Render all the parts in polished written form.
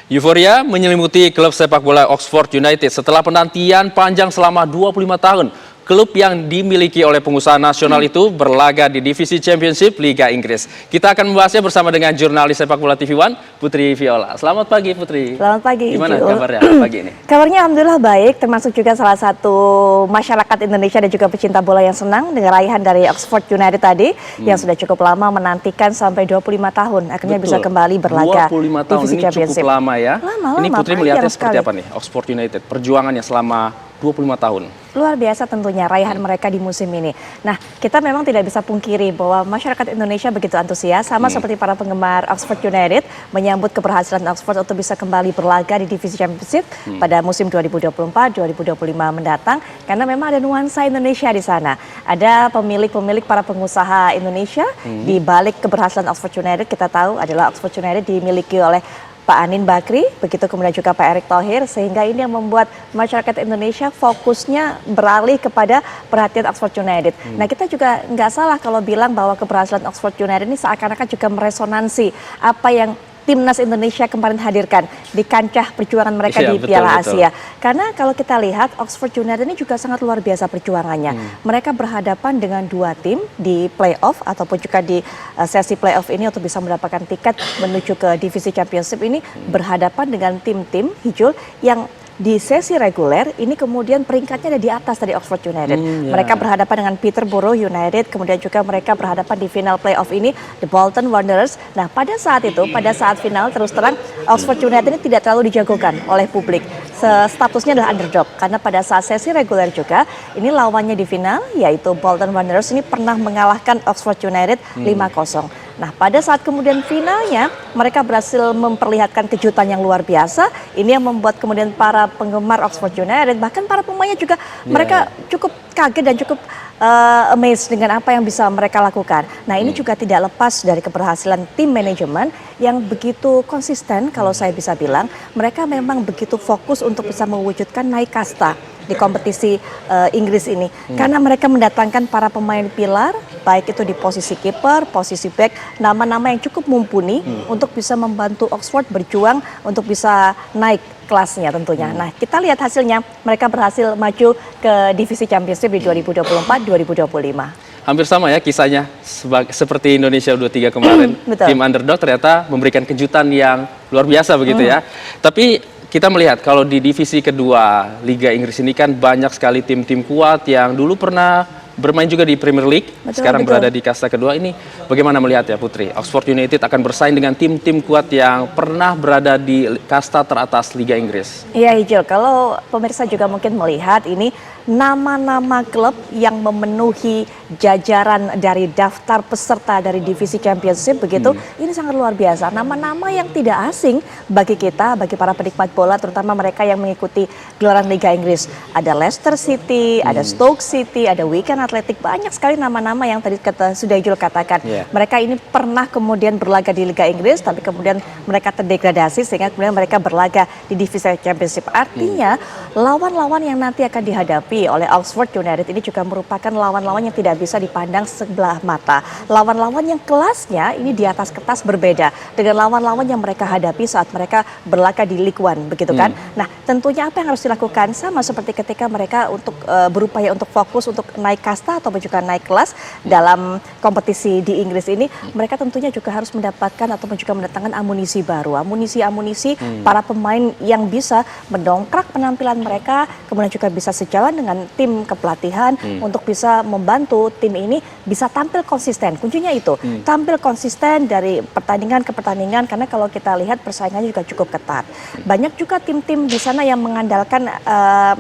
Euforia menyelimuti klub sepak bola Oxford United setelah penantian panjang selama 25 tahun. Klub yang dimiliki oleh pengusaha nasional itu berlaga di divisi Championship Liga Inggris. Kita akan membahasnya bersama dengan jurnalis sepak bola TV One, Putri Viola. Selamat pagi, Putri. Selamat pagi. Gimana kabarnya pagi ini? Kabarnya alhamdulillah baik, termasuk juga salah satu masyarakat Indonesia dan juga pecinta bola yang senang dengan raihan dari Oxford United tadi yang sudah cukup lama menantikan sampai 25 tahun akhirnya bisa kembali berlaga 25 tahun divisi ini Championship. cukup lama ya. Lama, ini Putri melihatnya seperti sekali. apa nih Oxford United perjuangannya selama 25 tahun? Luar biasa tentunya raihan mereka di musim ini. Nah, kita memang tidak bisa pungkiri bahwa masyarakat Indonesia begitu antusias, sama seperti para penggemar Oxford United, menyambut keberhasilan Oxford untuk bisa kembali berlaga di divisi Championship pada musim 2024-2025 mendatang, karena memang ada nuansa Indonesia di sana. Ada pemilik-pemilik para pengusaha Indonesia di balik keberhasilan Oxford United. Kita tahu adalah Oxford United dimiliki oleh Pak Anin Bakri, begitu kemudian juga Pak Erick Thohir, sehingga ini yang membuat masyarakat Indonesia fokusnya beralih kepada perhatian Oxford United. Nah, kita juga nggak salah kalau bilang bahwa keberhasilan Oxford United ini seakan-akan juga meresonansi apa yang Timnas Indonesia kemarin hadirkan di kancah perjuangan mereka di Piala Asia. Karena kalau kita lihat Oxford United ini juga sangat luar biasa perjuangannya. Mereka berhadapan dengan dua tim di playoff ataupun juga di sesi playoff ini untuk bisa mendapatkan tiket menuju ke divisi Championship ini berhadapan dengan tim-tim hijau yang di sesi reguler ini kemudian peringkatnya ada di atas dari Oxford United. Mereka berhadapan dengan Peterborough United, kemudian juga mereka berhadapan di final playoff ini the Bolton Wanderers. Nah, pada saat itu, pada saat final terus terang Oxford United ini tidak terlalu dijagokan oleh publik. Statusnya adalah underdog karena pada saat sesi reguler juga ini lawannya di final yaitu Bolton Wanderers ini pernah mengalahkan Oxford United 5-0. Nah, pada saat kemudian finalnya mereka berhasil memperlihatkan kejutan yang luar biasa. Ini yang membuat kemudian para penggemar Oxford United bahkan para pemainnya juga mereka cukup kaget dan cukup amazed dengan apa yang bisa mereka lakukan. Nah, ini juga tidak lepas dari keberhasilan tim manajemen yang begitu konsisten kalau saya bisa bilang. Mereka memang begitu fokus untuk bisa mewujudkan naik kasta di kompetisi Inggris ini. Karena mereka mendatangkan para pemain pilar, baik itu di posisi kiper, posisi back, nama-nama yang cukup mumpuni untuk bisa membantu Oxford berjuang untuk bisa naik kelasnya tentunya. Nah, kita lihat hasilnya, mereka berhasil maju ke divisi Championship di 2024-2025. Hampir sama ya kisahnya seperti Indonesia U23 kemarin. Tim underdog ternyata memberikan kejutan yang luar biasa begitu ya. Tapi kita melihat kalau di divisi kedua Liga Inggris ini kan banyak sekali tim-tim kuat yang dulu pernah bermain juga di Premier League, sekarang berada di kasta kedua ini. Bagaimana melihat ya Putri? Oxford United akan bersaing dengan tim-tim kuat yang pernah berada di kasta teratas Liga Inggris. Iya Ijil, kalau pemirsa juga mungkin melihat ini nama-nama klub yang memenuhi jajaran dari daftar peserta dari divisi Championship begitu, ini sangat luar biasa. Nama-nama yang tidak asing bagi kita, bagi para penikmat bola, terutama mereka yang mengikuti gelaran Liga Inggris. Ada Leicester City, ada Stoke City, ada Wigan Athletic, banyak sekali nama-nama yang tadi sudah Ijul katakan. Mereka ini pernah kemudian berlaga di Liga Inggris, tapi kemudian mereka terdegradasi sehingga kemudian mereka berlaga di divisi Championship. Artinya lawan-lawan yang nanti akan dihadapi oleh Oxford United ini juga merupakan lawan-lawan yang tidak bisa dipandang sebelah mata. Lawan-lawan yang kelasnya ini di atas kertas berbeda dengan lawan-lawan yang mereka hadapi saat mereka berlaga di League One, begitu kan? Nah, tentunya apa yang harus dilakukan sama seperti ketika mereka untuk berupaya untuk fokus untuk naik kasta ataupun juga naik kelas dalam kompetisi di Inggris ini, mereka tentunya juga harus mendapatkan ataupun juga mendatangkan amunisi baru, amunisi para pemain yang bisa mendongkrak penampilan mereka, kemudian juga bisa sejalan dengan tim kepelatihan untuk bisa membantu tim ini bisa tampil konsisten. Kuncinya itu, tampil konsisten dari pertandingan ke pertandingan, karena kalau kita lihat persaingannya juga cukup ketat. Banyak juga tim-tim di sana yang mengandalkan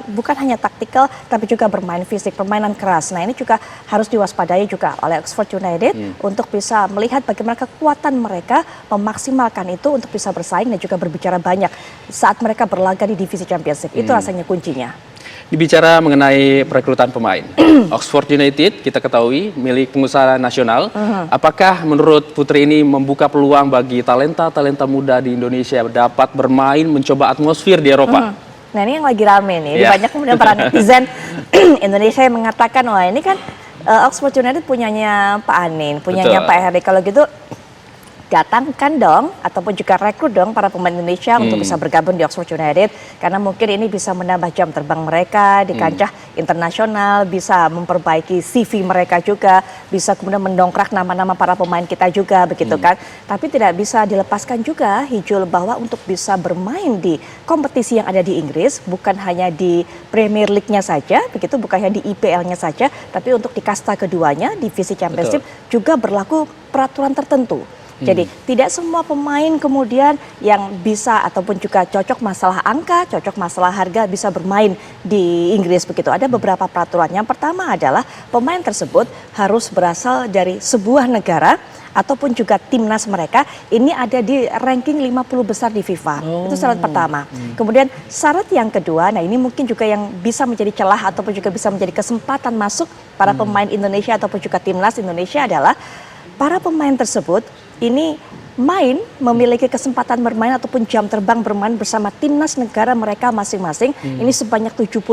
bukan hanya taktikal tapi juga bermain fisik, permainan keras. Nah, ini juga harus diwaspadai juga oleh Oxford United untuk bisa melihat bagaimana kekuatan mereka memaksimalkan itu untuk bisa bersaing dan juga berbicara banyak saat mereka berlaga di divisi Championship. Itu rasanya kuncinya. Dibicara mengenai perekrutan pemain, Oxford United kita ketahui milik pengusaha nasional. Apakah menurut Putri ini membuka peluang bagi talenta-talenta muda di Indonesia dapat bermain mencoba atmosfer di Eropa? Nah, ini yang lagi rame nih. Banyak kemudian para netizen Indonesia yang mengatakan, wah ini kan Oxford United punyanya Pak Anin, punyanya Pak Erick. Kalau gitu datangkan dong ataupun juga rekrut dong para pemain Indonesia untuk bisa bergabung di Oxford United, karena mungkin ini bisa menambah jam terbang mereka di kancah internasional, bisa memperbaiki CV mereka juga, bisa kemudian mendongkrak nama-nama para pemain kita juga begitu kan. Tapi tidak bisa dilepaskan juga Hijul bahwa untuk bisa bermain di kompetisi yang ada di Inggris, bukan hanya di Premier League-nya saja begitu, bukan hanya di IPL-nya saja, tapi untuk di kasta keduanya, divisi Championship juga berlaku peraturan tertentu. Jadi tidak semua pemain kemudian yang bisa ataupun juga cocok masalah angka, cocok masalah harga bisa bermain di Inggris begitu. Ada beberapa peraturan. Yang pertama adalah pemain tersebut harus berasal dari sebuah negara ataupun juga timnas mereka ini ada di ranking 50 besar di FIFA. Itu syarat pertama. Kemudian syarat yang kedua, nah ini mungkin juga yang bisa menjadi celah ataupun juga bisa menjadi kesempatan masuk para pemain Indonesia ataupun juga timnas Indonesia adalah para pemain tersebut ini memiliki kesempatan bermain ataupun jam terbang bermain bersama timnas negara mereka masing-masing ini sebanyak 75%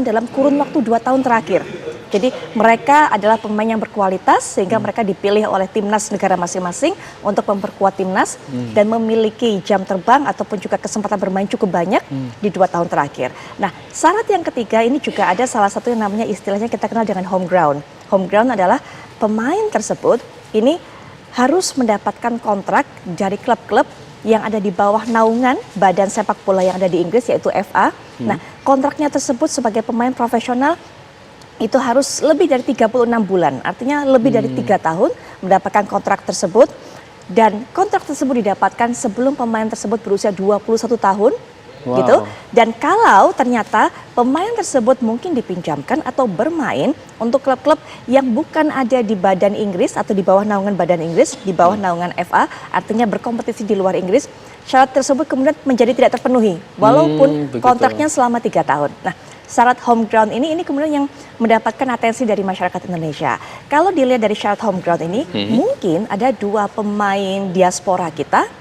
dalam kurun waktu 2 tahun terakhir. Jadi mereka adalah pemain yang berkualitas sehingga mereka dipilih oleh timnas negara masing-masing untuk memperkuat timnas dan memiliki jam terbang ataupun juga kesempatan bermain cukup banyak di 2 tahun terakhir. Nah, syarat yang ketiga ini juga ada salah satu yang namanya istilahnya kita kenal dengan home ground. Home ground adalah pemain tersebut ini harus mendapatkan kontrak dari klub-klub yang ada di bawah naungan badan sepak bola yang ada di Inggris yaitu FA. Nah, kontraknya tersebut sebagai pemain profesional itu harus lebih dari 36 bulan, artinya lebih dari 3 tahun mendapatkan kontrak tersebut, dan kontrak tersebut didapatkan sebelum pemain tersebut berusia 21 tahun. Gitu. Dan kalau ternyata pemain tersebut mungkin dipinjamkan atau bermain untuk klub-klub yang bukan ada di badan Inggris atau di bawah naungan badan Inggris, di bawah naungan FA, artinya berkompetisi di luar Inggris, syarat tersebut kemudian menjadi tidak terpenuhi walaupun kontraknya selama 3 tahun. Nah, syarat home ground ini kemudian yang mendapatkan atensi dari masyarakat Indonesia. Kalau dilihat dari syarat home ground ini, mungkin ada 2 pemain diaspora kita,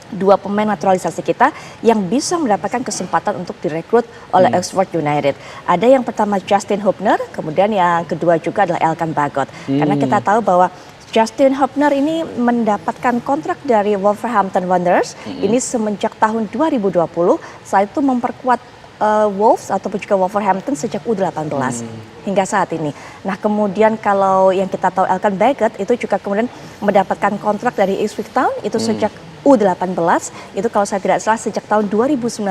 2 pemain naturalisasi kita yang bisa mendapatkan kesempatan untuk direkrut oleh Oxford United. Ada yang pertama Justin Hubner, kemudian yang kedua juga adalah Elkan Bagot. Karena kita tahu bahwa Justin Hubner ini mendapatkan kontrak dari Wolverhampton Wanderers ini semenjak tahun 2020, saat itu memperkuat Wolves ataupun juga Wolverhampton sejak U18 hingga saat ini. Nah, kemudian kalau yang kita tahu Elkan Bagot itu juga kemudian mendapatkan kontrak dari Ipswich Town itu sejak U18, itu kalau saya tidak salah sejak tahun 2019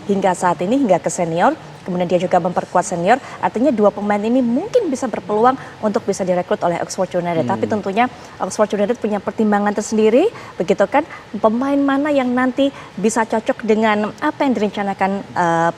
hingga saat ini, hingga ke senior. Kemudian dia juga memperkuat senior, artinya 2 pemain ini mungkin bisa berpeluang untuk bisa direkrut oleh Oxford United. Tapi tentunya Oxford United punya pertimbangan tersendiri, begitu kan, pemain mana yang nanti bisa cocok dengan apa yang direncanakan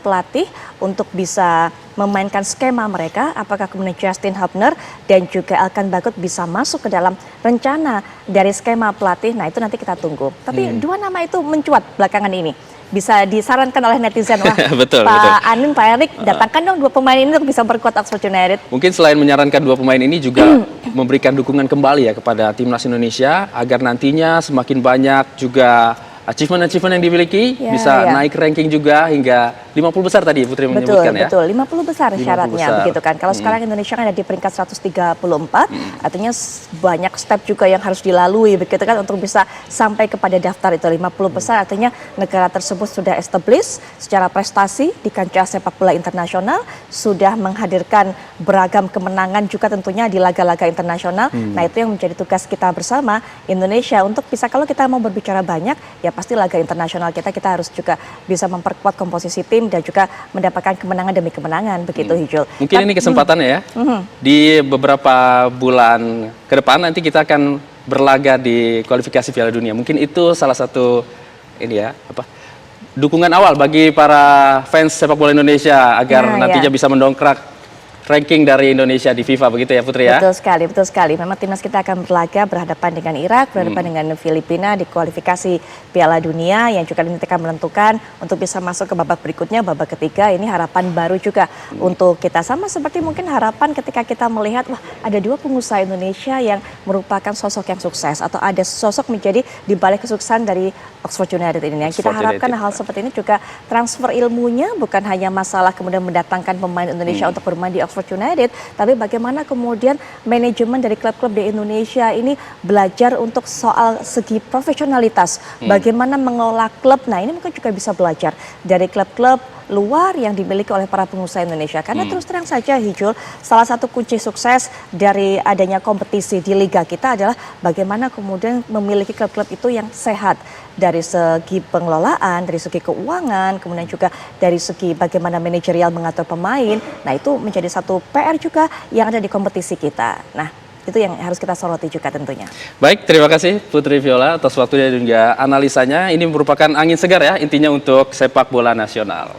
pelatih untuk bisa memainkan skema mereka, apakah kemudian Justin Hubner dan juga Elkan Bagot bisa masuk ke dalam rencana dari skema pelatih. Nah, itu nanti kita tunggu. Tapi 2 nama itu mencuat belakangan ini. Bisa disarankan oleh netizen, wah betul, Pak Anin, Pak Erik, datangkan dong 2 pemain ini untuk bisa berkuat Oxford United. Mungkin selain menyarankan 2 pemain ini juga memberikan dukungan kembali ya kepada timnas Indonesia agar nantinya semakin banyak juga achievement yang dimiliki bisa naik ranking juga hingga 50 besar tadi Putri menyebutkan ya. Betul, 50 besar syaratnya begitu kan. Kalau sekarang Indonesia kan ada di peringkat 134, artinya banyak step juga yang harus dilalui begitu kan untuk bisa sampai kepada daftar itu 50 besar, artinya negara tersebut sudah established secara prestasi di kancah sepak bola internasional, sudah menghadirkan beragam kemenangan juga tentunya di laga-laga internasional. Nah, itu yang menjadi tugas kita bersama Indonesia untuk bisa, kalau kita mau berbicara banyak ya pasti laga internasional kita harus juga bisa memperkuat komposisi tim dan juga mendapatkan kemenangan demi kemenangan begitu Hijul. Mungkin ini kesempatannya ya. Di beberapa bulan ke depan nanti kita akan berlaga di kualifikasi Piala Dunia. Mungkin itu salah satu dukungan awal bagi para fans sepak bola Indonesia agar nantinya bisa mendongkrak ranking dari Indonesia di FIFA, begitu ya Putri ya? Betul sekali. Memang timnas kita akan berlaga berhadapan dengan Irak, berhadapan dengan Filipina di kualifikasi Piala Dunia yang juga nanti akan menentukan untuk bisa masuk ke babak berikutnya, babak ketiga. Ini harapan baru juga untuk kita, sama seperti mungkin harapan ketika kita melihat wah ada 2 pengusaha Indonesia yang merupakan sosok yang sukses atau ada sosok menjadi di balik kesuksesan dari Oxford United ini. Yang kita harapkan hal seperti ini juga transfer ilmunya bukan hanya masalah kemudian mendatangkan pemain Indonesia untuk bermain di Oxford Oxford United, tapi bagaimana kemudian manajemen dari klub-klub di Indonesia ini belajar untuk soal segi profesionalitas, bagaimana mengelola klub. Nah, ini mungkin juga bisa belajar dari klub-klub luar yang dimiliki oleh para pengusaha Indonesia. Karena terus terang saja Hijul, salah satu kunci sukses dari adanya kompetisi di liga kita adalah bagaimana kemudian memiliki klub-klub itu yang sehat dari segi pengelolaan, dari segi keuangan, kemudian juga dari segi bagaimana manajerial mengatur pemain. Nah, itu menjadi satu PR juga yang ada di kompetisi kita. Nah, itu yang harus kita soroti juga tentunya. Baik, terima kasih Putri Viola atas waktunya dan juga analisanya. Ini merupakan angin segar ya intinya untuk sepak bola nasional.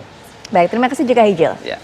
Baik, terima kasih juga Hijul. Ya.